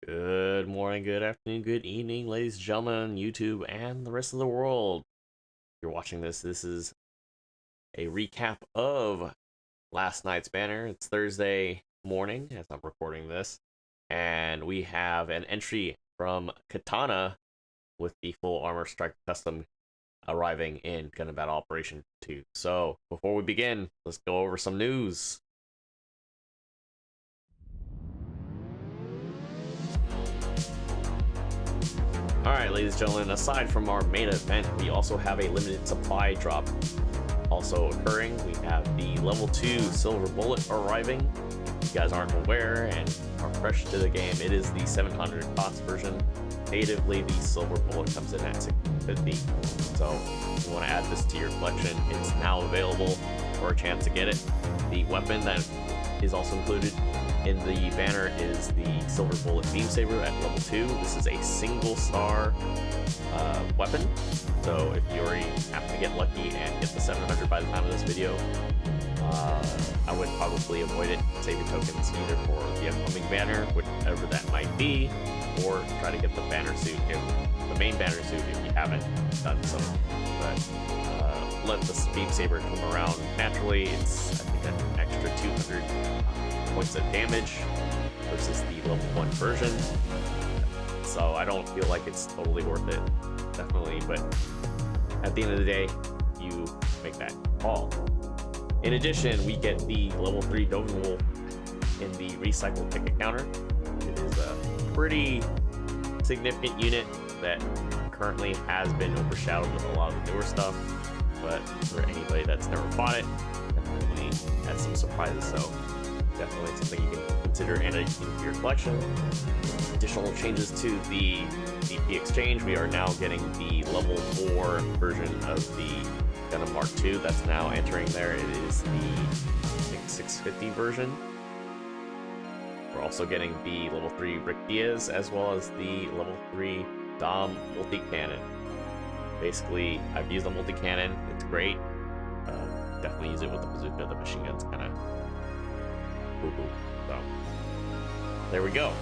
Good morning, good afternoon, good evening, ladies and gentlemen on YouTube and the rest of the world. If you're watching this, this is a recap of last night's banner. It's Thursday morning as I'm recording this, and we have an entry from Katana with the full armor strike custom arriving in Gundam Battle Operation 2. So before we begin, let's go over some news. Alright, ladies and gentlemen, aside from our main event, we also have a limited supply drop also occurring. We have the level 2 Silver Bullet arriving. If you guys aren't aware and are fresh to the game, it is the 700 cost version. Natively, the Silver Bullet comes in at 650. So if you want to add this to your collection, it's now available for a chance to get it. The weapon that is also included in the banner is the Silver Bullet Beam Saber at level 2. This is a single star weapon, so if you already happen to get lucky and get the 700 by the time of this video, I would probably avoid it. Save your tokens either for the upcoming banner, whatever that might be, or try to get the banner suit, the main banner suit, if you haven't done so. But let the Beam Saber come around naturally. It's, I think, an extra 200 points of damage versus the level 1 version, so I don't feel like it's totally worth it, definitely, but at the end of the day, you make that call. In addition, we get the level 3 Dogen Wolf in the recycle ticket counter. It is a pretty significant unit that currently has been overshadowed with a lot of the newer stuff, but for anybody that's never fought it, definitely has some surprises, so definitely something you can consider adding to your collection. Additional changes to the DP exchange, we are now getting the level 4 version of the Gundam Mark II that's now entering there. It is the, I think, 650 version. We're also getting the level 3 Rick Diaz as well as the level 3 Dom multi-cannon. Basically, I've used the multi-cannon, it's great. Definitely use it with the bazooka, the machine gun's kind of boo-boo. So there we go.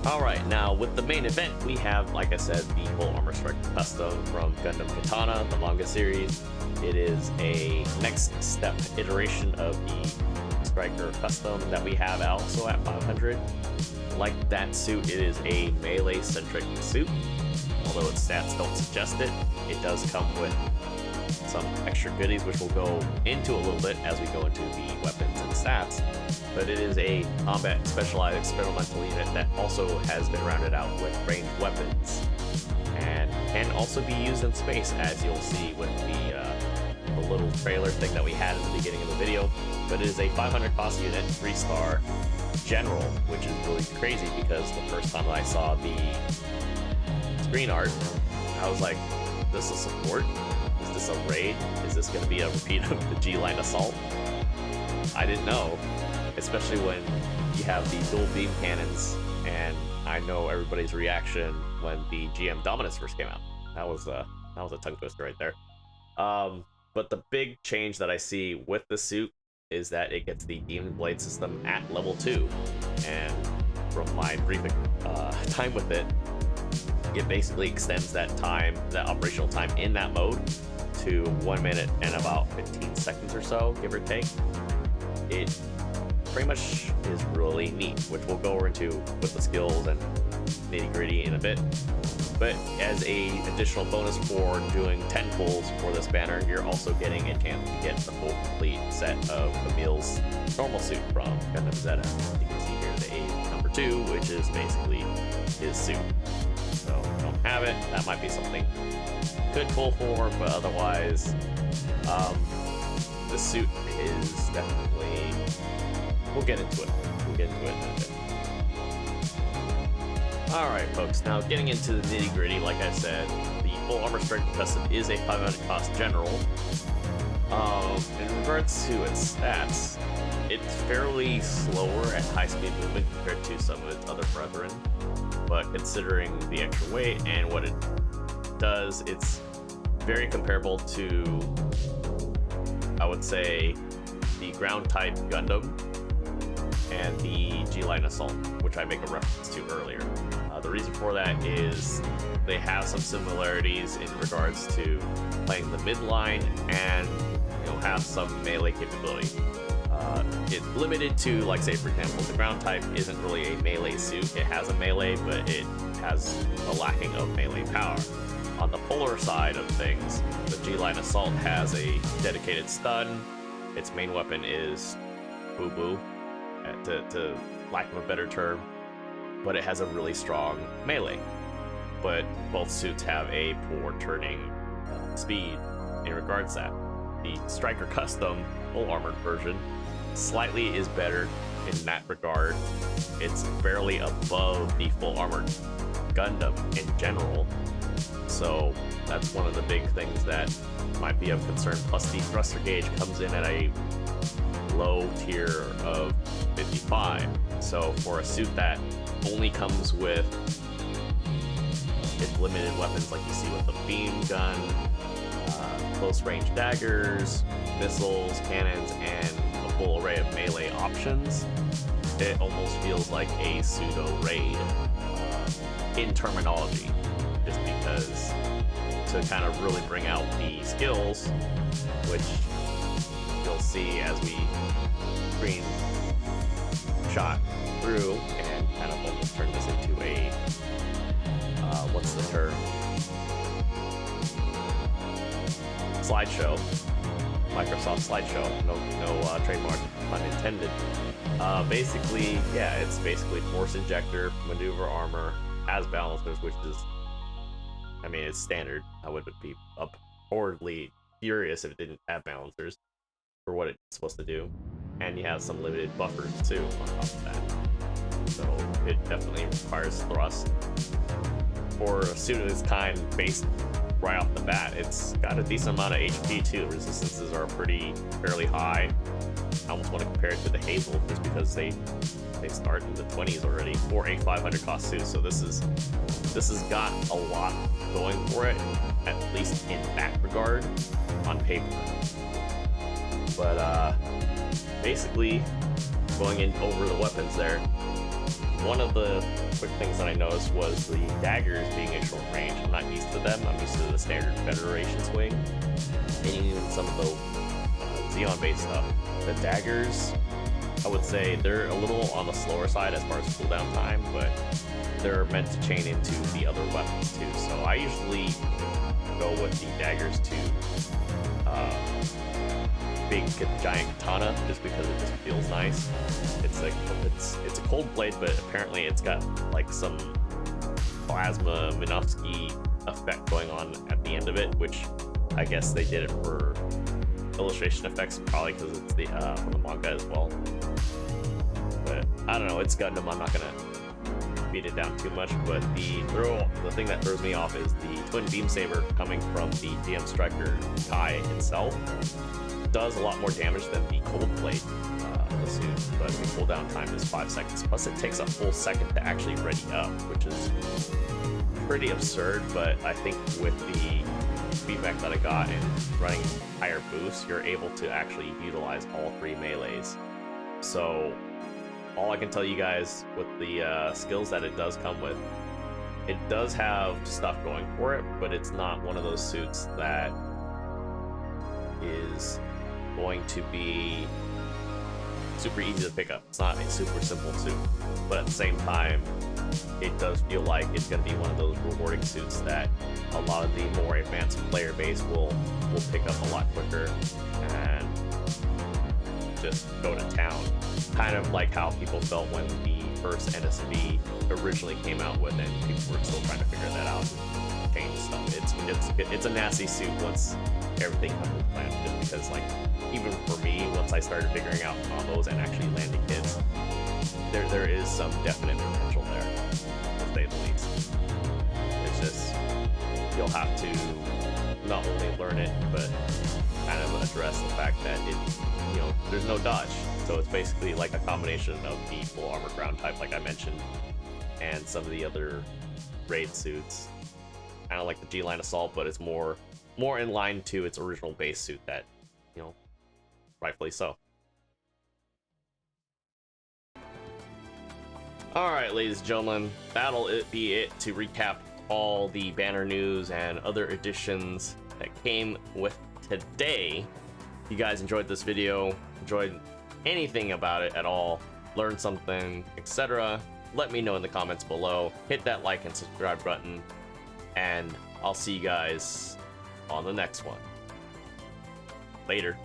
Alright, now with the main event, we have, like I said, the full armor strike custom from Gundam Katana, the manga series. It is a next step iteration of the striker custom that we have also at 500. Like that suit, it is a melee centric suit. Although its stats don't suggest it, it does come with some extra goodies, which we'll go into a little bit as we go into the weapons and stats. But it is a combat specialized experimental unit that also has been rounded out with ranged weapons and can also be used in space, as you'll see with the little trailer thing that we had in the beginning of the video. But it is a 500 cost unit, 3-star general, which is really crazy because the first time I saw the screen art, I was like, this is support? Is this a raid? Is this going to be a repeat of the G-Line Assault? I didn't know, especially when you have the dual beam cannons, and I know everybody's reaction when the GM Dominus first came out. That was a tongue twister right there. But the big change that I see with the suit is that it gets the Demon Blade system at level 2, and from my brief time with it, it basically extends that time, that operational time in that mode, to 1 minute and about 15 seconds or so, give or take. It pretty much is really neat, which we'll go into with the skills and nitty-gritty in a bit. But as a additional bonus for doing 10 pulls for this banner, you're also getting a chance to get the full complete set of Emil's normal suit from Gundam Zeta. You can see here the A number 2, which is basically his suit. So if you don't have it, that might be something you could pull for, but otherwise, this suit is definitely, we'll get into it. We'll get into it in a bit. Alright folks, now getting into the nitty gritty, like I said, the full armor strike custom is a 500 cost general. In regards to its stats, it's fairly slower at high speed movement compared to some of its other brethren, but considering the extra weight and what it does, it's very comparable to, I would say, the ground type Gundam and the G-Line Assault, which I make a reference to earlier. The reason for that is they have some similarities in regards to playing the midline and have some melee capability. It's limited to, like, say for example, the ground type isn't really a melee suit. It has a melee, but it has a lacking of melee power. On the polar side of things, the G-Line Assault has a dedicated stun. Its main weapon is boo-boo, to lack of a better term, but it has a really strong melee. But both suits have a poor turning speed in regards to that. The Striker Custom full armored version slightly is better in that regard. It's barely above the full armored Gundam in general, so that's one of the big things that might be of concern. Plus, the thruster gauge comes in at a low tier of 55, so for a suit that only comes with its limited weapons, like you see with the beam gun, close range daggers, missiles, cannons, and a full array of melee options, it almost feels like a pseudo raid in terminology, just because to kind of really bring out the skills, which you'll see as we screen shot through and kind of almost turn this into a what's the term? Slideshow. Microsoft slideshow. No trademark pun intended. Basically, yeah, it's basically force injector, maneuver armor, has balancers, which is, I mean, it's standard. I would be abhorrently furious if it didn't have balancers for what it's supposed to do. And you have some limited buffers too on top of that. So it definitely requires thrust. For a suit of this kind, based right off the bat, it's got a decent amount of HP too. The resistances are fairly high. I almost want to compare it to the Hazel, just because they start in the 20s already for a 500 cost suit. So this has got a lot going for it, at least in that regard, on paper. But basically, going in over the weapons there, one of the quick things that I noticed was the daggers being a short range. I'm not used to them. I'm used to the standard Federation swing, and even some of the Xeon-based stuff. The daggers, I would say they're a little on the slower side as far as cooldown time, but they're meant to chain into the other weapons too. So I usually go with the daggers to big giant katana, just because it just feels nice. It's like it's a cold blade, but apparently it's got like some plasma Minovsky effect going on at the end of it, which I guess they did it for illustration effects, probably because it's the from the manga as well. But I don't know, it's Gundam. I'm not gonna beat it down too much, but the thing that throws me off is the twin beam saber coming from the GM Striker Kai itself does a lot more damage than the cold blade of the suit, but the cooldown time is 5 seconds. Plus, it takes a full second to actually ready up, which is pretty absurd. But I think with the feedback that I got and running higher boosts, you're able to actually utilize all three melees. So all I can tell you guys with the skills that it does come with, it does have stuff going for it, but it's not one of those suits that is going to be super easy to pick up. It's not a super simple suit, but at the same time, it does feel like it's going to be one of those rewarding suits that a lot of the more advanced player base will pick up a lot quicker and just go to town. Kind of like how people felt when the first NSV originally came out with, and people were still trying to figure that out and change stuff. It's a nasty suit once everything comes to plan, just because, like, even for me, once I started figuring out combos and actually landing hits, there is some definite potential there, to say the least. It's just, you'll have to not only learn it, but kind of address the fact that there's no dodge. So it's basically like a combination of the full armor ground type, like I mentioned, and some of the other raid suits. Kind of like the G-Line Assault, but it's more in line to its original base suit that, rightfully so. Alright, ladies and gentlemen, that'll be it to recap all the banner news and other additions that came with today. If you guys enjoyed this video, enjoyed anything about it at all, learned something, etc., let me know in the comments below. Hit that like and subscribe button, and I'll see you guys on the next one. Later.